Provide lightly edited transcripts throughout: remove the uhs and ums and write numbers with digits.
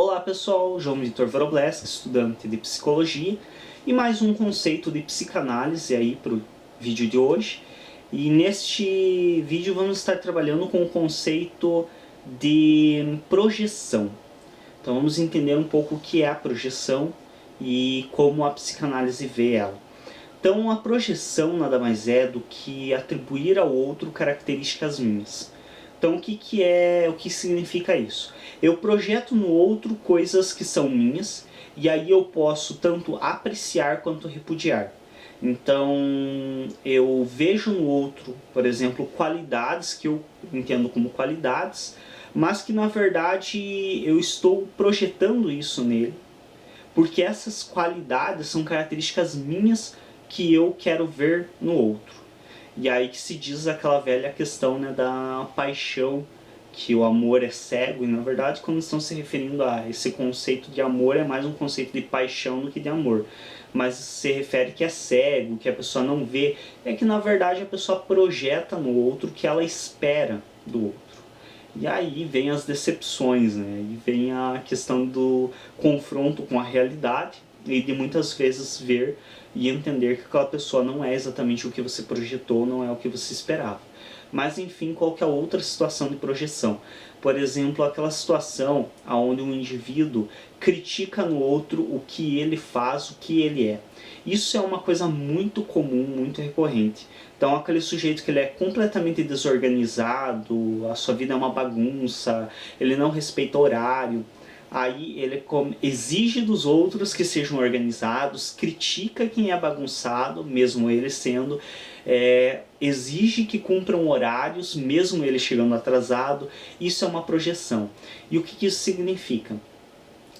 Olá pessoal, João Vitor Vorobleski, estudante de psicologia, e mais um conceito de psicanálise aí para o vídeo de hoje. E neste vídeo vamos estar trabalhando com o conceito de projeção. Então vamos entender um pouco o que é a projeção e como a psicanálise vê ela. Então a projeção nada mais é do que atribuir ao outro características minhas. Então o que significa isso? Eu projeto no outro coisas que são minhas, e aí eu posso tanto apreciar quanto repudiar. Então eu vejo no outro, por exemplo, qualidades que eu entendo como qualidades, mas que na verdade eu estou projetando isso nele, porque essas qualidades são características minhas que eu quero ver no outro. E aí que se diz aquela velha questão, né, da paixão, que o amor é cego, e na verdade quando estão se referindo a esse conceito de amor é mais um conceito de paixão do que de amor. Mas se refere que é cego, que a pessoa não vê, é que na verdade a pessoa projeta no outro o que ela espera do outro. E aí vem as decepções, né, e vem a questão do confronto com a realidade, e de muitas vezes ver e entender que aquela pessoa não é exatamente o que você projetou, não é o que você esperava. Mas enfim, qualquer outra situação de projeção. Por exemplo, aquela situação onde um indivíduo critica no outro o que ele faz, o que ele é. Isso é uma coisa muito comum, muito recorrente. Então aquele sujeito que ele é completamente desorganizado, a sua vida é uma bagunça, ele não respeita horário, aí ele exige dos outros que sejam organizados, critica quem é bagunçado, mesmo ele sendo, exige que cumpram horários, mesmo ele chegando atrasado. Isso é uma projeção. E o que isso significa?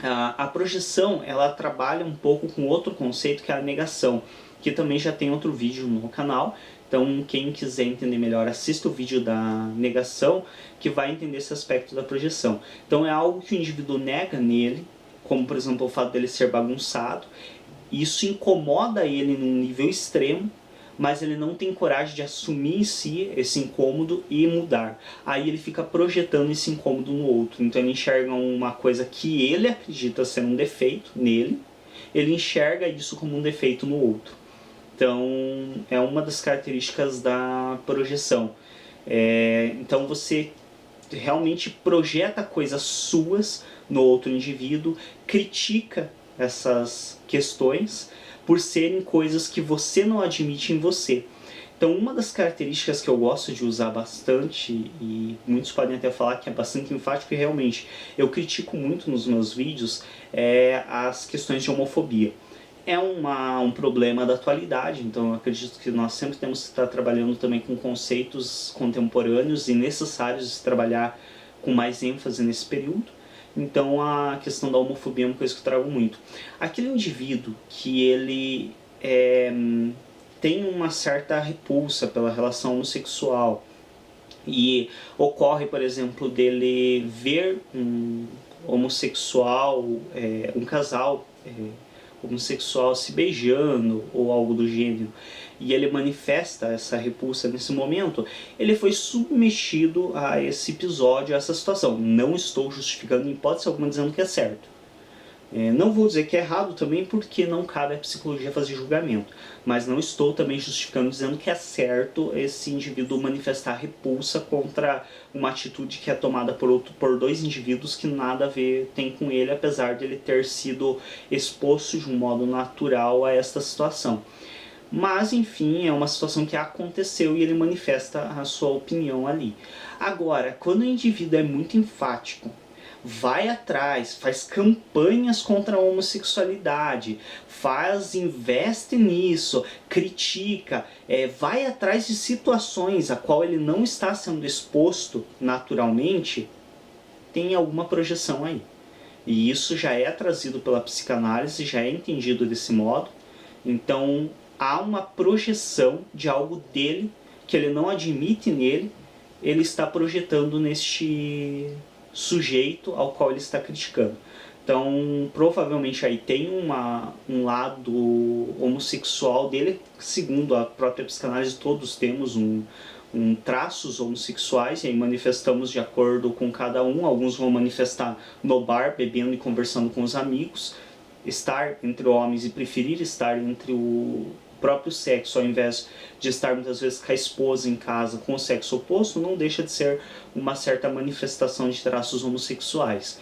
A projeção, ela trabalha um pouco com outro conceito, que é a negação, que também já tem outro vídeo no canal. Então quem quiser entender melhor, assista o vídeo da negação, que vai entender esse aspecto da projeção. Então é algo que o indivíduo nega nele, como por exemplo o fato dele ser bagunçado. Isso incomoda ele num nível extremo, mas ele não tem coragem de assumir em si esse incômodo e mudar. Aí ele fica projetando esse incômodo no outro. Então ele enxerga uma coisa que ele acredita ser um defeito nele, ele enxerga isso como um defeito no outro. Então é uma das características da projeção. Então você realmente projeta coisas suas no outro indivíduo, critica essas questões por serem coisas que você não admite em você. Então uma das características que eu gosto de usar bastante, e muitos podem até falar que é bastante enfático, e realmente eu critico muito nos meus vídeos, as questões de homofobia. É um problema da atualidade, então eu acredito que nós sempre temos que estar trabalhando também com conceitos contemporâneos e necessários de se trabalhar com mais ênfase nesse período. Então a questão da homofobia é uma coisa que eu trago muito. Aquele indivíduo que ele tem uma certa repulsa pela relação homossexual e ocorre, por exemplo, dele ver um homossexual, um casal homossexual se beijando ou algo do gênero, e ele manifesta essa repulsa nesse momento, ele foi submetido a esse episódio, a essa situação. Não estou justificando em hipótese alguma dizendo que é certo. Não vou dizer que é errado também, porque não cabe à psicologia fazer julgamento, mas não estou também justificando dizendo que é certo esse indivíduo manifestar repulsa contra uma atitude que é tomada por dois indivíduos que nada a ver tem com ele, apesar de ele ter sido exposto de um modo natural a esta situação. Mas enfim, é uma situação que aconteceu e ele manifesta a sua opinião ali. Agora, quando o indivíduo é muito enfático, vai atrás, faz campanhas contra a homossexualidade, investe nisso, critica, vai atrás de situações a qual ele não está sendo exposto naturalmente, tem alguma projeção aí. E isso já é trazido pela psicanálise, já é entendido desse modo. Então há uma projeção de algo dele que ele não admite nele, ele está projetando neste sujeito ao qual ele está criticando. Então provavelmente aí tem um lado homossexual dele, segundo a própria psicanálise todos temos um traços homossexuais, e aí manifestamos de acordo com cada um. Alguns vão manifestar no bar, bebendo e conversando com os amigos, estar entre homens e preferir estar entre o próprio sexo, ao invés de estar muitas vezes com a esposa em casa com o sexo oposto, não deixa de ser uma certa manifestação de traços homossexuais.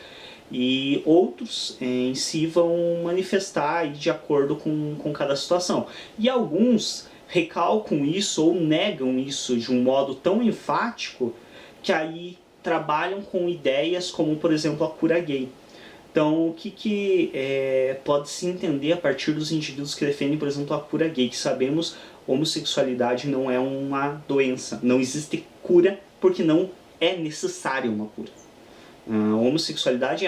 E outros em si vão manifestar aí de acordo com cada situação. E alguns recalcam isso ou negam isso de um modo tão enfático que aí trabalham com ideias como, por exemplo, a cura gay. Então, o que pode se entender a partir dos indivíduos que defendem, por exemplo, a cura gay? Que sabemos, homossexualidade não é uma doença, não existe cura porque não é necessária uma cura. A homossexualidade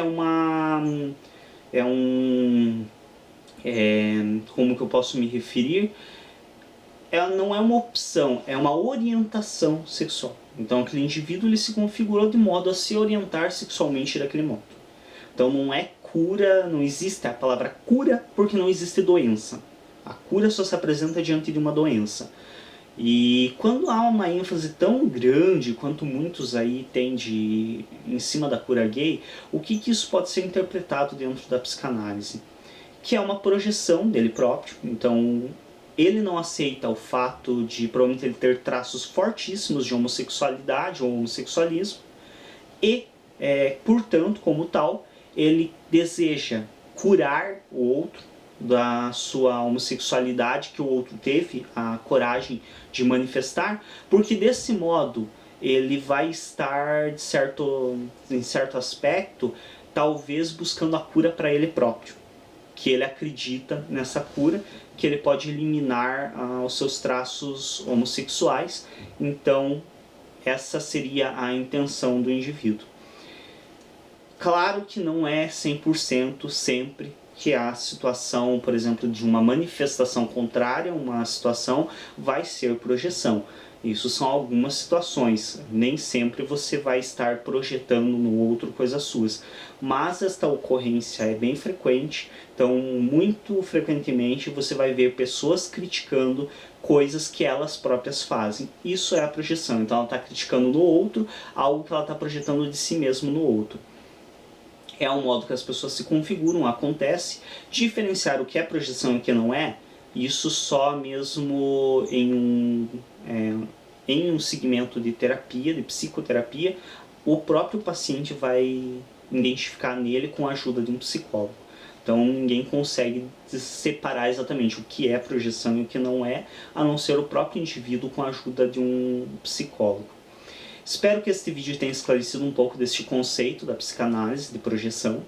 como que eu posso me referir? Ela não é uma opção, é uma orientação sexual. Então aquele indivíduo ele se configurou de modo a se orientar sexualmente daquele modo. Então não é cura, não existe a palavra cura porque não existe doença. A cura só se apresenta diante de uma doença. E quando há uma ênfase tão grande quanto muitos aí têm em cima da cura gay, o que isso pode ser interpretado dentro da psicanálise? Que é uma projeção dele próprio. Então ele não aceita o fato de provavelmente ele ter traços fortíssimos de homossexualidade ou homossexualismo e, portanto, como tal, ele deseja curar o outro da sua homossexualidade que o outro teve a coragem de manifestar, porque desse modo ele vai estar, em certo aspecto, talvez buscando a cura para ele próprio, que ele acredita nessa cura, que ele pode eliminar os seus traços homossexuais. Então essa seria a intenção do indivíduo. Claro que não é 100% sempre que a situação, por exemplo, de uma manifestação contrária a uma situação vai ser projeção. Isso são algumas situações, nem sempre você vai estar projetando no outro coisas suas. Mas esta ocorrência é bem frequente, então muito frequentemente você vai ver pessoas criticando coisas que elas próprias fazem. Isso é a projeção, então ela está criticando no outro algo que ela está projetando de si mesmo no outro. É um modo que as pessoas se configuram, acontece. Diferenciar o que é projeção e o que não é, isso só mesmo em um segmento de terapia, de psicoterapia, o próprio paciente vai identificar nele com a ajuda de um psicólogo. Então ninguém consegue separar exatamente o que é projeção e o que não é, a não ser o próprio indivíduo com a ajuda de um psicólogo. Espero que este vídeo tenha esclarecido um pouco deste conceito da psicanálise de projeção.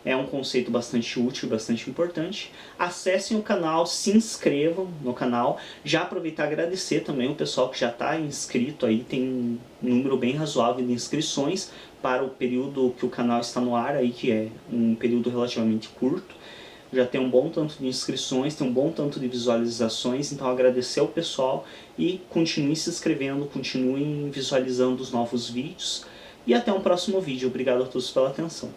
É um conceito bastante útil e bastante importante. Acessem o canal, se inscrevam no canal. Já aproveitar e agradecer também o pessoal que já está inscrito aí. Tem um número bem razoável de inscrições para o período que o canal está no ar, aí, que é um período relativamente curto. Já tem um bom tanto de inscrições, tem um bom tanto de visualizações, então agradecer ao pessoal e continuem se inscrevendo, continuem visualizando os novos vídeos. E até um próximo vídeo. Obrigado a todos pela atenção.